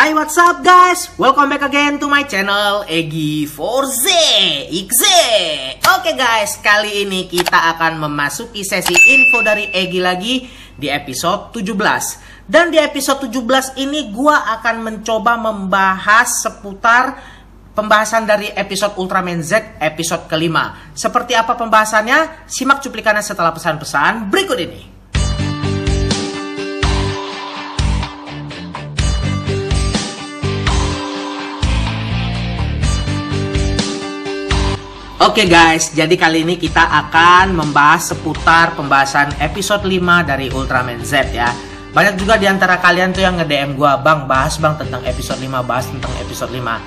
Hai, what's up guys? Welcome back again to my channel Egi Forze XZ. Oke guys, kali ini kita akan memasuki sesi info dari Egi lagi di episode 17. Dan di episode 17 ini gua akan mencoba membahas seputar pembahasan dari episode Ultraman Z episode kelima. Seperti apa pembahasannya? Simak cuplikannya setelah pesan-pesan berikut ini. Oke guys, jadi kali ini kita akan membahas seputar pembahasan episode 5 dari Ultraman Z ya. Banyak juga diantara kalian tuh yang nge-DM gua, "Bang, bahas bang tentang episode 5, bahas tentang episode 5."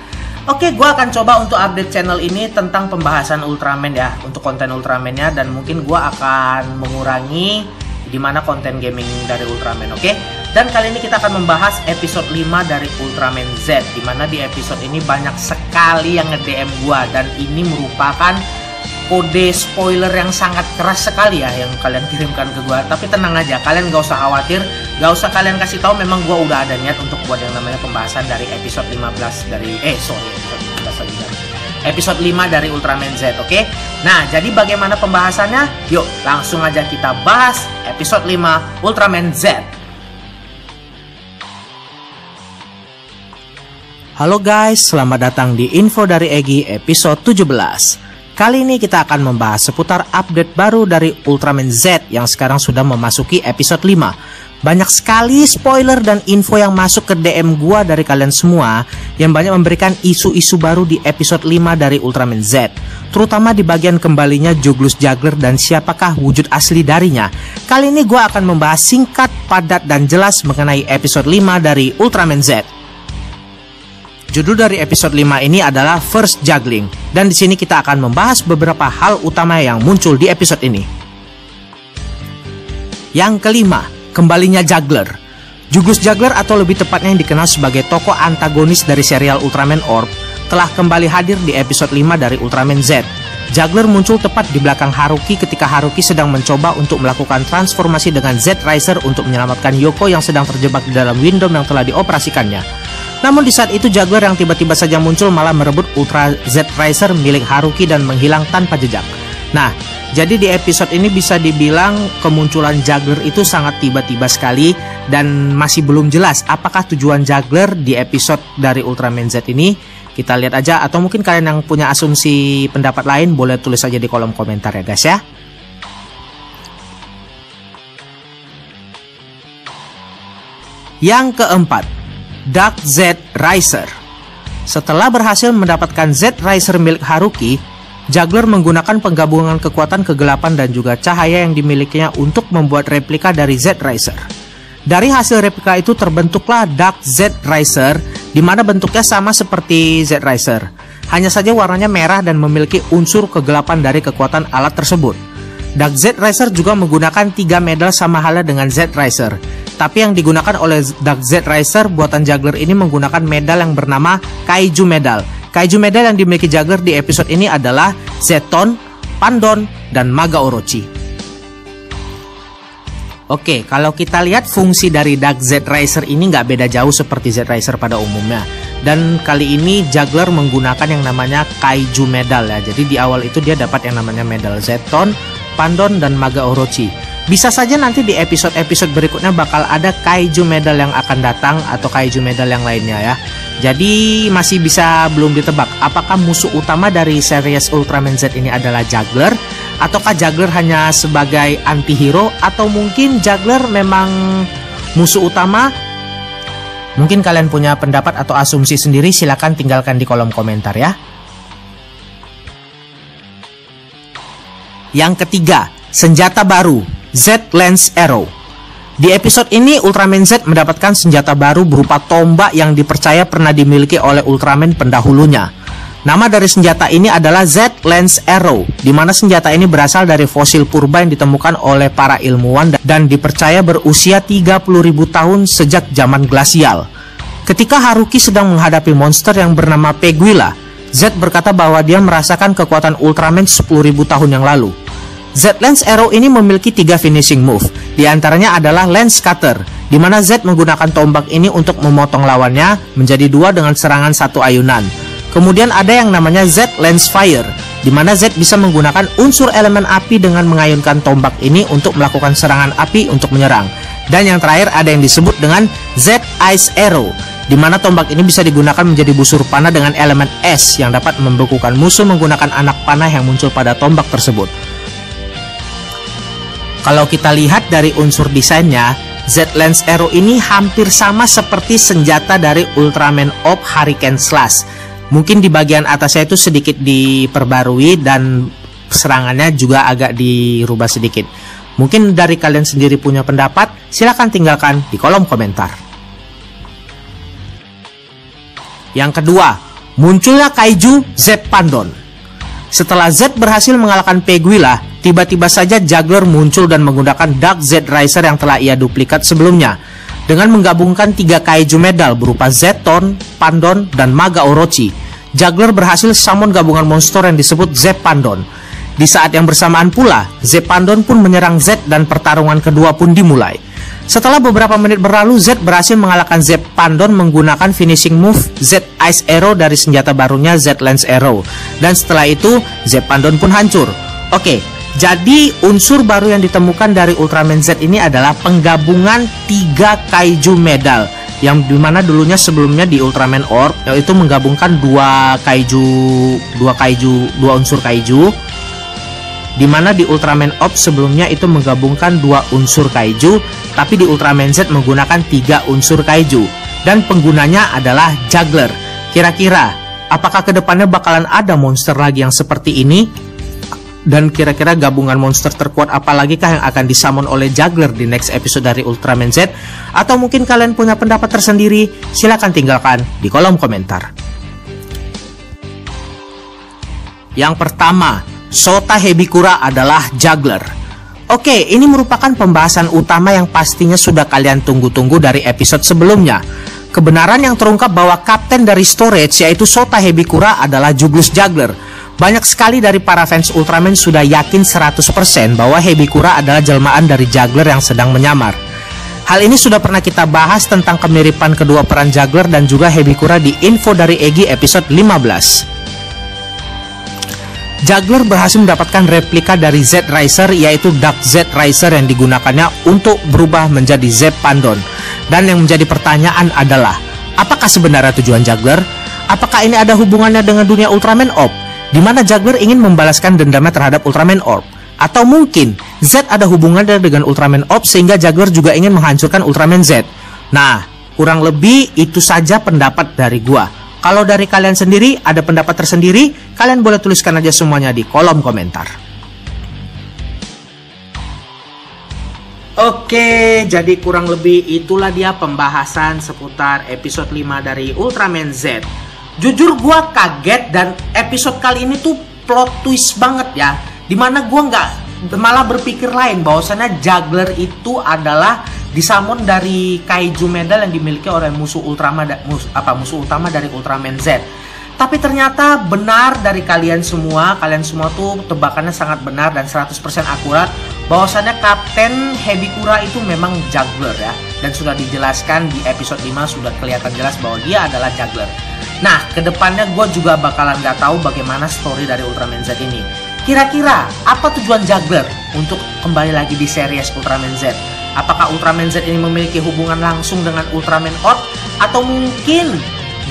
Oke, gua akan coba untuk update channel ini tentang pembahasan Ultraman ya, untuk konten Ultraman-nya, dan mungkin gua akan mengurangi dimana konten gaming dari Ultraman, oke? Dan kali ini kita akan membahas episode 5 dari Ultraman Z, dimana di episode ini banyak sekali yang nge-DM gua, dan ini merupakan kode spoiler yang sangat keras sekali ya yang kalian kirimkan ke gua. Tapi tenang aja, kalian gak usah khawatir, gak usah kalian kasih tahu, memang gua udah ada niat untuk buat yang namanya pembahasan dari episode 15 dari episode 5 dari Ultraman Z, oke? Nah, jadi bagaimana pembahasannya? Yuk, langsung aja kita bahas episode 5 Ultraman Z. Halo guys, selamat datang di info dari Egi episode 17. Kali ini kita akan membahas seputar update baru dari Ultraman Z yang sekarang sudah memasuki episode 5. Banyak sekali spoiler dan info yang masuk ke DM gua dari kalian semua yang banyak memberikan isu-isu baru di episode 5 dari Ultraman Z, terutama di bagian kembalinya Juglus Juggler dan siapakah wujud asli darinya. Kali ini gua akan membahas singkat, padat, dan jelas mengenai episode 5 dari Ultraman Z. Judul dari episode 5 ini adalah First Juggling, dan di sini kita akan membahas beberapa hal utama yang muncul di episode ini. Yang kelima, kembalinya Juggler. Juglus Juggler, atau lebih tepatnya yang dikenal sebagai tokoh antagonis dari serial Ultraman Orb, telah kembali hadir di episode 5 dari Ultraman Z. Juggler muncul tepat di belakang Haruki ketika Haruki sedang mencoba untuk melakukan transformasi dengan Z Riser untuk menyelamatkan Yoko yang sedang terjebak di dalam Windom yang telah dioperasikannya. Namun di saat itu Juggler yang tiba-tiba saja muncul malah merebut Ultra Z Riser milik Haruki dan menghilang tanpa jejak. Nah, jadi di episode ini bisa dibilang kemunculan Juggler itu sangat tiba-tiba sekali, dan masih belum jelas apakah tujuan Juggler di episode dari Ultraman Z ini. Kita lihat aja, atau mungkin kalian yang punya asumsi pendapat lain boleh tulis aja di kolom komentar ya guys ya. Yang keempat, Dark Z Riser. Setelah berhasil mendapatkan Z Riser milik Haruki, Juggler menggunakan penggabungan kekuatan kegelapan dan juga cahaya yang dimilikinya untuk membuat replika dari Z Riser. Dari hasil replika itu terbentuklah Dark Z Riser, di mana bentuknya sama seperti Z Riser. Hanya saja warnanya merah dan memiliki unsur kegelapan dari kekuatan alat tersebut. Dark Z Riser juga menggunakan 3 medal sama halnya dengan Z Riser. Tapi yang digunakan oleh Dark Z Riser buatan Juggler ini menggunakan medal yang bernama Kaiju Medal. Kaiju Medal yang dimiliki Juggler di episode ini adalah Zeton, Pandon, dan Maga Orochi. Oke, kalau kita lihat fungsi dari Dark Z Riser ini nggak beda jauh seperti Z Riser pada umumnya. Dan kali ini Juggler menggunakan yang namanya Kaiju Medal ya. Jadi di awal itu dia dapat yang namanya medal Zeton, Pandon, dan Maga Orochi. Bisa saja nanti di episode-episode berikutnya bakal ada Kaiju Medal yang akan datang atau Kaiju Medal yang lainnya ya. Jadi masih bisa belum ditebak apakah musuh utama dari series Ultraman Z ini adalah Juggler, ataukah Juggler hanya sebagai anti-hero, atau mungkin Juggler memang musuh utama. Mungkin kalian punya pendapat atau asumsi sendiri, silahkan tinggalkan di kolom komentar ya. Yang ketiga, senjata baru, Z Lance Arrow. Di episode ini Ultraman Z mendapatkan senjata baru berupa tombak yang dipercaya pernah dimiliki oleh Ultraman pendahulunya. Nama dari senjata ini adalah Z Lance Arrow, di mana senjata ini berasal dari fosil purba yang ditemukan oleh para ilmuwan dan dipercaya berusia 30.000 tahun sejak zaman glasial. Ketika Haruki sedang menghadapi monster yang bernama Peguila, Z berkata bahwa dia merasakan kekuatan Ultraman 10.000 tahun yang lalu. Z Lance Arrow ini memiliki 3 finishing move. Di antaranya adalah Lance Cutter, di mana Z menggunakan tombak ini untuk memotong lawannya menjadi 2 dengan serangan 1 ayunan. Kemudian ada yang namanya Z Lance Fire, di mana Z bisa menggunakan unsur elemen api dengan mengayunkan tombak ini untuk melakukan serangan api untuk menyerang. Dan yang terakhir ada yang disebut dengan Z Ice Arrow, di mana tombak ini bisa digunakan menjadi busur panah dengan elemen es yang dapat membekukan musuh menggunakan anak panah yang muncul pada tombak tersebut. Kalau kita lihat dari unsur desainnya, Z Lance Arrow ini hampir sama seperti senjata dari Ultraman Orb Hurricane Slash. Mungkin di bagian atasnya itu sedikit diperbarui dan serangannya juga agak dirubah sedikit. Mungkin dari kalian sendiri punya pendapat, silahkan tinggalkan di kolom komentar. Yang kedua, munculnya Kaiju Z Pandon. Setelah Z berhasil mengalahkan Peguila, tiba-tiba saja Juggler muncul dan menggunakan Dark Z Riser yang telah ia duplikat sebelumnya. Dengan menggabungkan 3 Kaiju medal berupa Z-Ton, Pandon, dan Maga Orochi, Juggler berhasil summon gabungan monster yang disebut Z Pandon. Di saat yang bersamaan pula, Z Pandon pun menyerang Z dan pertarungan kedua pun dimulai. Setelah beberapa menit berlalu, Z berhasil mengalahkan Z Pandon menggunakan finishing move Z Ice Arrow dari senjata barunya Z Lance Arrow. Dan setelah itu, Z Pandon pun hancur. Oke, jadi unsur baru yang ditemukan dari Ultraman Z ini adalah penggabungan 3 Kaiju medal, yang dimana dulunya sebelumnya di Ultraman Orb yaitu menggabungkan 2 unsur Kaiju, dimana di Ultraman Orb sebelumnya itu menggabungkan 2 unsur Kaiju, tapi di Ultraman Z menggunakan 3 unsur Kaiju, dan penggunanya adalah Juggler. Kira-kira apakah kedepannya bakalan ada monster lagi yang seperti ini? Dan kira-kira gabungan monster terkuat apalagi kah yang akan disummon oleh Juggler di next episode dari Ultraman Z? Atau mungkin kalian punya pendapat tersendiri? Silahkan tinggalkan di kolom komentar. Yang pertama, Sota Hebikura adalah Juggler. Oke, ini merupakan pembahasan utama yang pastinya sudah kalian tunggu-tunggu dari episode sebelumnya. Kebenaran yang terungkap bahwa kapten dari Storage yaitu Sota Hebikura adalah Jugus Juggler. Banyak sekali dari para fans Ultraman sudah yakin 100% bahwa Hebikura adalah jelmaan dari Juggler yang sedang menyamar. Hal ini sudah pernah kita bahas tentang kemiripan kedua peran Juggler dan juga Hebikura di info dari Egi episode 15. Juggler berhasil mendapatkan replika dari Z Riser yaitu Dark Z Riser yang digunakannya untuk berubah menjadi Z Pandon. Dan yang menjadi pertanyaan adalah, apakah sebenarnya tujuan Juggler? Apakah ini ada hubungannya dengan dunia Ultraman Orb, di mana Juggler ingin membalaskan dendamnya terhadap Ultraman Orb? Atau mungkin Z ada hubungannya dengan Ultraman Orb sehingga Juggler juga ingin menghancurkan Ultraman Z? Nah, kurang lebih itu saja pendapat dari gua. Kalau dari kalian sendiri ada pendapat tersendiri, kalian boleh tuliskan aja semuanya di kolom komentar. Oke, jadi kurang lebih itulah dia pembahasan seputar episode 5 dari Ultraman Z. Jujur gua kaget dan episode kali ini tuh plot twist banget ya. Dimana gua nggak malah berpikir lain bahwasannya Juggler itu adalah disummon dari Kaiju medal yang dimiliki oleh musuh utama dari Ultraman Z. Tapi ternyata benar dari kalian semua tuh tebakannya sangat benar dan 100% akurat bahwasannya Kapten Hebikura itu memang Juggler ya. Dan sudah dijelaskan di episode 5 sudah kelihatan jelas bahwa dia adalah Juggler. Nah, kedepannya gue juga bakalan gak tahu bagaimana story dari Ultraman Z ini. Kira-kira apa tujuan Juggler untuk kembali lagi di series Ultraman Z? Apakah Ultraman Z ini memiliki hubungan langsung dengan Ultraman Orb? Atau mungkin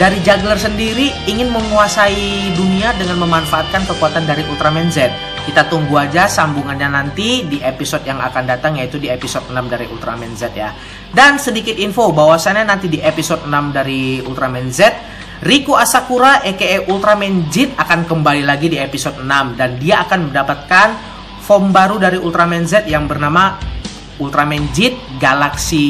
dari Juggler sendiri ingin menguasai dunia dengan memanfaatkan kekuatan dari Ultraman Z? Kita tunggu aja sambungannya nanti di episode yang akan datang, yaitu di episode 6 dari Ultraman Z ya. Dan sedikit info bahwasannya nanti di episode 6 dari Ultraman Z, Riku Asakura aka Ultraman Jit akan kembali lagi di episode 6. Dan dia akan mendapatkan form baru dari Ultraman Z yang bernama Ultraman Jit Galaxy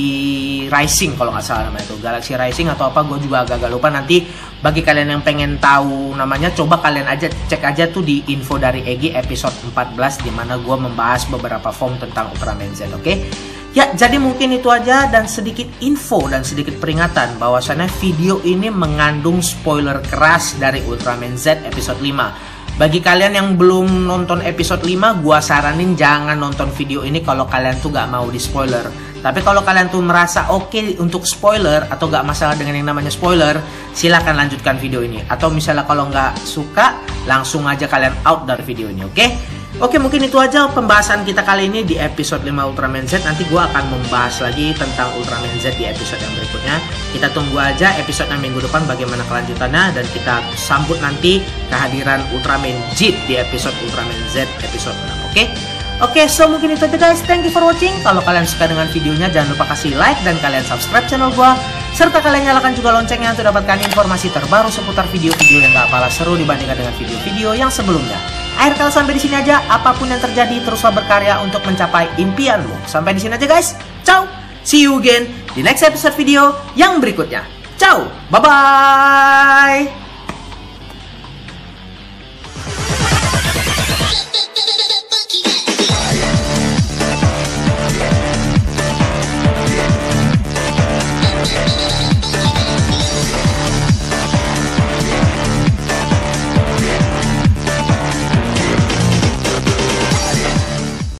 Rising, kalau nggak salah namanya itu Galaxy Rising atau apa, gue juga agak lupa. Nanti bagi kalian yang pengen tahu namanya, coba kalian aja cek aja tuh di info dari Egi episode 14 di mana gue membahas beberapa form tentang Ultraman Z. Oke? Ya, jadi mungkin itu aja dan sedikit info dan sedikit peringatan bahwasannya video ini mengandung spoiler keras dari Ultraman Z episode 5. Bagi kalian yang belum nonton episode 5, gua saranin jangan nonton video ini kalau kalian tuh gak mau di spoiler. Tapi kalau kalian tuh merasa oke untuk spoiler atau gak masalah dengan yang namanya spoiler, silahkan lanjutkan video ini. Atau misalnya kalau nggak suka, langsung aja kalian out dari video ini, oke? Oke, mungkin itu aja pembahasan kita kali ini di episode 5 Ultraman Z. Nanti gue akan membahas lagi tentang Ultraman Z di episode yang berikutnya. Kita tunggu aja episode minggu depan bagaimana kelanjutannya. Dan kita sambut nanti kehadiran Ultraman Jeep di episode Ultraman Z episode 6, oke? Oke, so mungkin itu aja guys. Thank you for watching. Kalau kalian suka dengan videonya, jangan lupa kasih like dan kalian subscribe channel gue. Serta kalian nyalakan juga loncengnya untuk dapatkan informasi terbaru seputar video-video yang gak kalah seru dibandingkan dengan video-video yang sebelumnya. Akhir kata sampai di sini aja. Apapun yang terjadi, teruslah berkarya untuk mencapai impianmu. Sampai di sini aja guys. Ciao. See you again di next episode video yang berikutnya. Ciao. Bye bye.